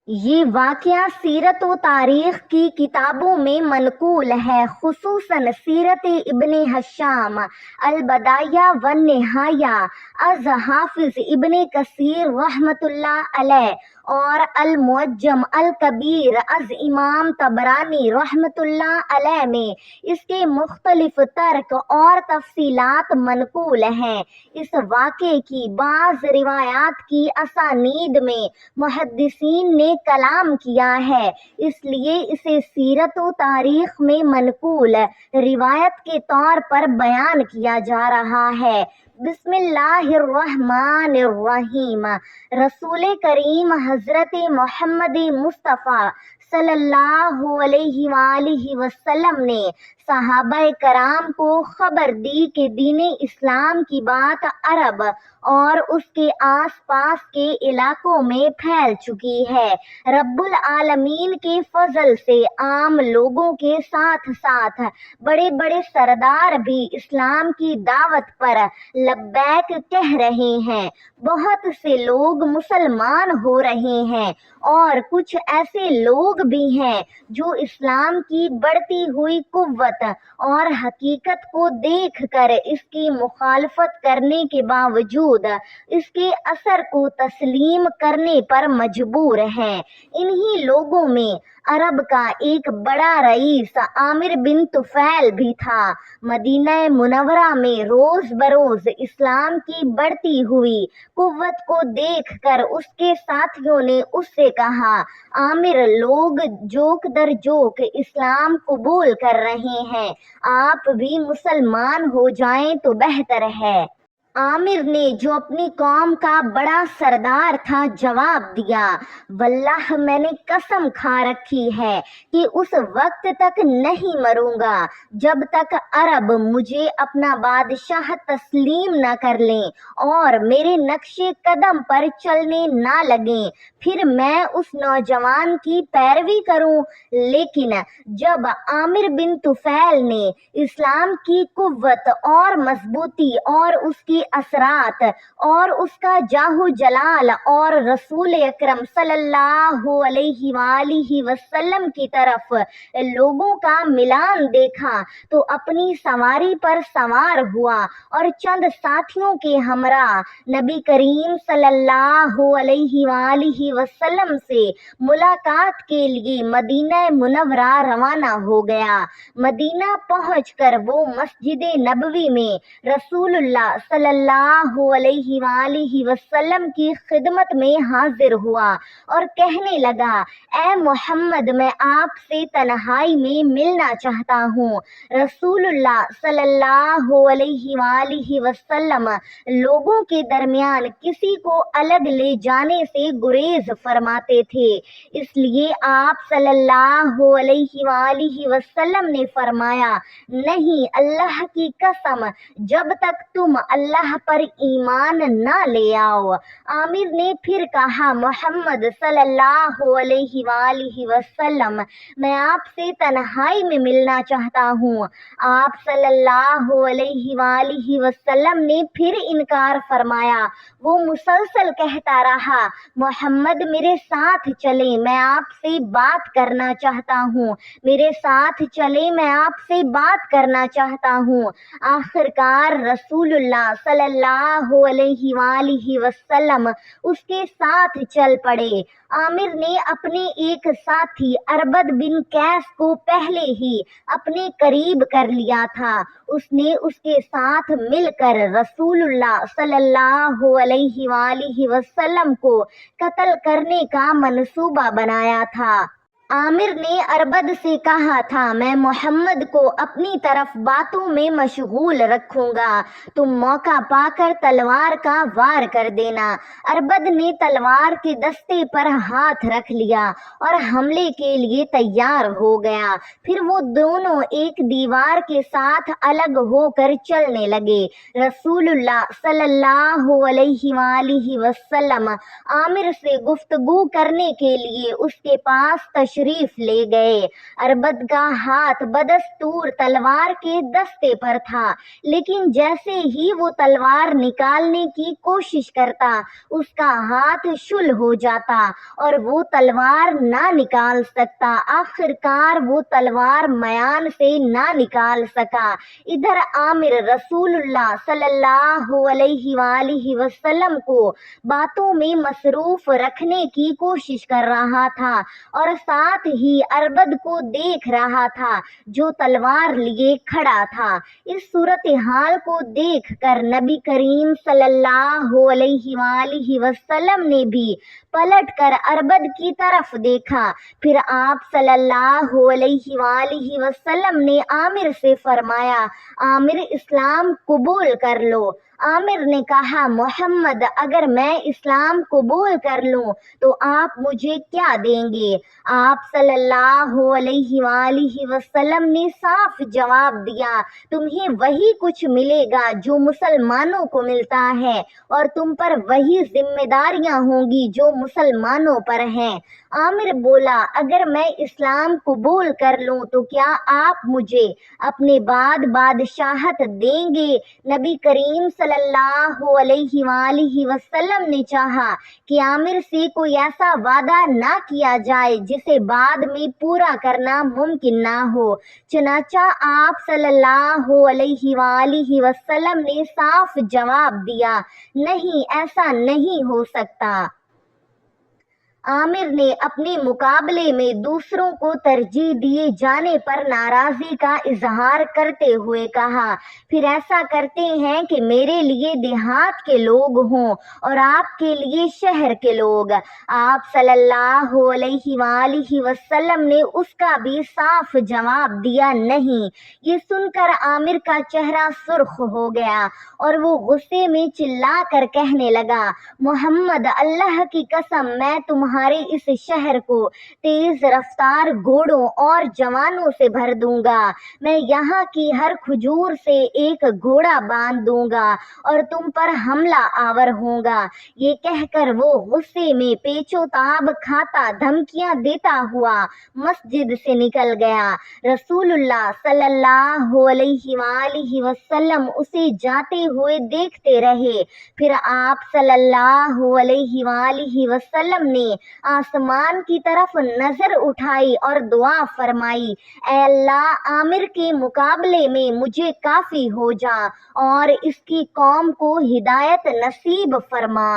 یہ واقعہ سیرت و تاریخ کی کتابوں میں منقول ہے، خصوصاً سیرت ابن ہشام، البدایہ والنہایہ از حافظ ابن کثیر رحمۃ اللہ علیہ، اور المعجم الکبیر از امام طبرانی رحمۃ اللہ علیہ میں اس کے مختلف ترک اور تفصیلات منقول ہیں۔ اس واقعے کی بعض روایات کی اسانید میں محدثین نے کلام کیا ہے، اس لیے اسے سیرت و تاریخ میں منقول روایت کے طور پر بیان کیا جا رہا ہے۔ بسم اللہ الرحمن الرحیم۔ رسول کریم حضرت محمد مصطفیٰ صلی اللہ علیہ وآلہ وسلم نے صحابہ کرام کو خبر دی کہ دین اسلام کی بات عرب اور اس کے آس پاس کے علاقوں میں پھیل چکی ہے۔ رب العالمین کے فضل سے عام لوگوں کے ساتھ ساتھ بڑے بڑے سردار بھی اسلام کی دعوت پر لبیک کہہ رہے ہیں، بہت سے لوگ مسلمان ہو رہے ہیں، اور کچھ ایسے لوگ بھی ہیں جو اسلام کی بڑھتی ہوئی قوت اور حقیقت کو دیکھ کر اس کی مخالفت کرنے کے باوجود اس کے اثر کو تسلیم کرنے پر مجبور ہیں۔ انہی لوگوں میں عرب کا ایک بڑا رئیس عامر بن طفیل بھی تھا۔ مدینہ منورہ میں روز بروز اسلام کی بڑھتی ہوئی قوت کو دیکھ کر اس کے ساتھیوں نے اس سے کہا، عامر، لوگ جوک در جوک اسلام قبول کر رہے ہیں، آپ بھی مسلمان ہو جائیں تو بہتر ہے۔ عامر نے، جو اپنی قوم کا بڑا سردار تھا، جواب دیا، واللہ میں نے قسم کھا رکھی ہے کہ اس وقت تک نہیں مروں گا جب تک عرب مجھے اپنا بادشاہ تسلیم نہ کر لیں اور میرے نقش قدم پر چلنے نہ لگیں، پھر میں اس نوجوان کی پیروی کروں۔ لیکن جب عامر بن طفیل نے اسلام کی قوت اور مضبوطی اور اس کی اثرات اور اس کا جاہ و جلال اور رسول اکرم صلی اللہ علیہ وآلہ وسلم کی طرف لوگوں کا ملان دیکھا تو اپنی سواری پر سوار ہوا اور چند ساتھیوں کے ہمراہ نبی کریم صلی اللہ علیہ وآلہ وسلم سے ملاقات کے لیے مدینہ منورہ روانہ ہو گیا۔ مدینہ پہنچ کر وہ مسجد نبوی میں رسول اللہ صلی اللہ علیہ وآلہ وسلم کی خدمت میں حاضر ہوا اور کہنے لگا، اے محمد، میں آپ سے تنہائی میں ملنا چاہتا ہوں۔ رسول اللہ صلی اللہ علیہ وآلہ وسلم لوگوں کے درمیان کسی کو الگ لے جانے سے گریز فرماتے تھے، اس لیے آپ صلی اللہ علیہ وآلہ وسلم نے فرمایا، نہیں، اللہ کی قسم، جب تک تم اللہ پر ایمان نہ لے آؤ۔ عامر نے پھر کہا، محمد صلی اللہ علیہ وآلہ وسلم، میں آپ سے تنہائی میں ملنا چاہتا ہوں۔ آپ صلی اللہ علیہ وآلہ وسلم نے پھر انکار فرمایا۔ وہ مسلسل کہتا رہا، محمد میرے ساتھ چلیں، میں آپ سے بات کرنا چاہتا ہوں، میرے ساتھ چلیں، میں آپ سے بات کرنا چاہتا ہوں۔ آخر کار رسول اللہ صلی اللہ علیہ وآلہ وسلم اس کے ساتھ چل پڑے۔ عامر نے اپنے ایک ساتھی اربد بن قیس کو پہلے ہی اپنے قریب کر لیا تھا۔ اس نے اس کے ساتھ مل کر رسول اللہ صلی اللہ علیہ وآلہ وسلم کو قتل کرنے کا منصوبہ بنایا تھا۔ عامر نے اربد سے کہا تھا، میں محمد کو اپنی طرف باتوں میں مشغول رکھوں گا، تم موقع پا کر تلوار کا وار کر دینا۔ اربد نے تلوار کے دستے پر ہاتھ رکھ لیا اور حملے کے لیے تیار ہو گیا۔ پھر وہ دونوں ایک دیوار کے ساتھ الگ ہو کر چلنے لگے۔ رسول اللہ صلی اللہ علیہ وآلہ وسلم عامر سے گفتگو کرنے کے لیے اس کے پاس تشریف تشریف لے گئے۔ اربد کا ہاتھ بدستور تلوار کے دستے پر تھا، لیکن جیسے ہی وہ تلوار نکالنے کی کوشش کرتا اس کا ہاتھ شل ہو جاتا اور وہ تلوار نہ نکال سکتا۔ آخر کار وہ تلوار میان سے نہ نکال سکا۔ ادھر عامر رسول اللہ صلی اللہ علیہ وآلہ وسلم کو باتوں میں مصروف رکھنے کی کوشش کر رہا تھا اور ساتھ ہی اربد کو دیکھ رہا تھا جو تلوار لیے کھڑا تھا۔ اس صورتحال کو دیکھ کر نبی کریم صلی اللہ علیہ وآلہ وسلم نے بھی پلٹ کر اربد کی طرف دیکھا۔ پھر آپ صلی اللہ علیہ وآلہ وسلم نے عامر سے فرمایا، عامر اسلام قبول کر لو۔ عامر نے کہا، محمد اگر میں اسلام قبول کر لوں تو آپ مجھے کیا دیں گے؟ آپ صلی اللہ علیہ وآلہ وسلم نے صاف جواب دیا، تمہیں وہی کچھ ملے گا جو مسلمانوں کو ملتا ہے اور تم پر وہی ذمہ داریاں ہوں گی جو مسلمانوں پر ہیں۔ عامر بولا، اگر میں اسلام قبول کر لوں تو کیا آپ مجھے اپنے بعد بادشاہت دیں گے؟ نبی کریم صلی اللہ علیہ وآلہ وسلم نے چاہا کہ عامر سے کوئی ایسا وعدہ نہ کیا جائے جسے بعد میں پورا کرنا ممکن نہ ہو، چنانچہ آپ صلی اللہ علیہ وآلہ وسلم نے صاف جواب دیا، نہیں ایسا نہیں ہو سکتا۔ عامر نے اپنے مقابلے میں دوسروں کو ترجیح دیے جانے پر ناراضی کا اظہار کرتے ہوئے کہا، پھر ایسا کرتے ہیں کہ میرے لیے دیہات کے لوگ ہوں اور آپ کے لیے شہر کے لوگ۔ آپ صلی اللہ علیہ وآلہ وسلم نے اس کا بھی صاف جواب دیا، نہیں۔ یہ سن کر عامر کا چہرہ سرخ ہو گیا اور وہ غصے میں چلا کر کہنے لگا، محمد اللہ کی قسم میں تمہارے اس شہر کو تیز رفتار گھوڑوں اور جوانوں سے بھر دوں گا۔ میں یہاں کی ہر کھجور سے ایک گھوڑا باندھ دوں گا اور تم پر حملہ آور ہوں گا۔ یہ کہہ کر وہ غصے میں پیچ و تاب کھاتا دھمکیاں دیتا ہوا مسجد سے نکل گیا۔ رسول اللہ صلی اللہ علیہ وآلہ وسلم اسے جاتے ہوئے دیکھتے رہے۔ پھر آپ صلی اللہ علیہ وآلہ وسلم نے آسمان کی طرف نظر اٹھائی اور دعا فرمائی، اے اللہ عامر کے مقابلے میں مجھے کافی ہو جا اور اس کی قوم کو ہدایت نصیب فرما۔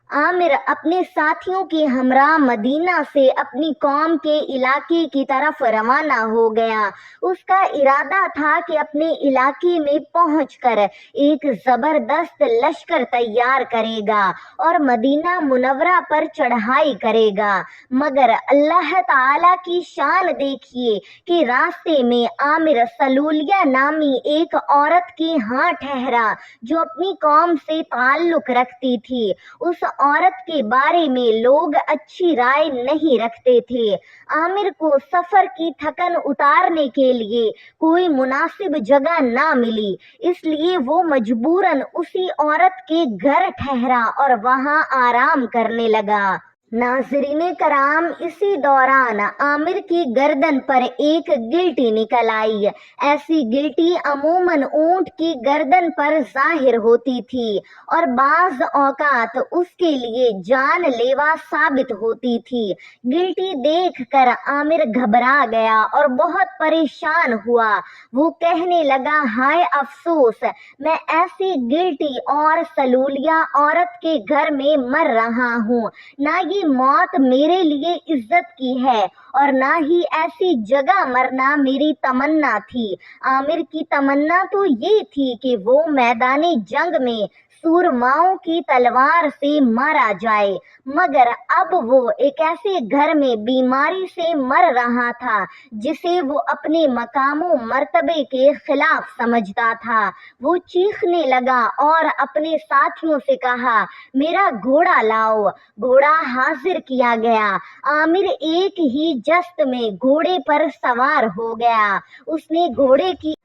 عامر اپنے ساتھیوں کے ہمراہ مدینہ سے اپنی قوم کے علاقے کی طرف روانہ ہو گیا۔ اس کا ارادہ تھا کہ اپنے علاقے میں پہنچ کر ایک زبردست لشکر تیار کرے گا اور مدینہ منورہ پر چڑھائی کرے گا، مگر اللہ تعالیٰ کی شان دیکھیے کہ راستے میں عامر سلولیہ نامی ایک عورت کے ہاں ٹھہرا جو اپنی قوم سے تعلق رکھتی تھی۔ اس عورت کے بارے میں لوگ اچھی رائے نہیں رکھتے تھے۔ عامر کو سفر کی تھکن اتارنے کے لیے کوئی مناسب جگہ نہ ملی، اس لیے وہ مجبوراً اسی عورت کے گھر ٹھہرا اور وہاں آرام کرنے لگا۔ ناظرین کرام، اسی دوران عامر کی گردن پر ایک گلٹی نکل آئی۔ ایسی گلٹی عموماً اونٹ کی گردن پر ظاہر ہوتی تھی اور بعض اوقات اس کے لیے جان لیوا ثابت ہوتی تھی۔ گلٹی دیکھ کر عامر گھبرا گیا اور بہت پریشان ہوا۔ وہ کہنے لگا، ہائے افسوس، میں ایسی گلٹی اور سلولیہ عورت کے گھر میں مر رہا ہوں۔ نہ یہ موت میرے لیے عزت کی ہے اور نہ ہی ایسی جگہ مرنا میری تمنا تھی۔ عامر کی تمنا تو یہ تھی کہ وہ میدان جنگ میں سورماؤں کی تلوار سے مارا جائے، مگر اب وہ ایک ایسے گھر میں بیماری سے مر رہا تھا جسے وہ اپنے مقام و مرتبے کے خلاف سمجھتا تھا۔ وہ چیخنے لگا اور اپنے ساتھیوں سے کہا، میرا گھوڑا لاؤ۔ گھوڑا حاضر کیا گیا۔ عامر ایک ہی جست میں گھوڑے پر سوار ہو گیا۔ اس نے گھوڑے کی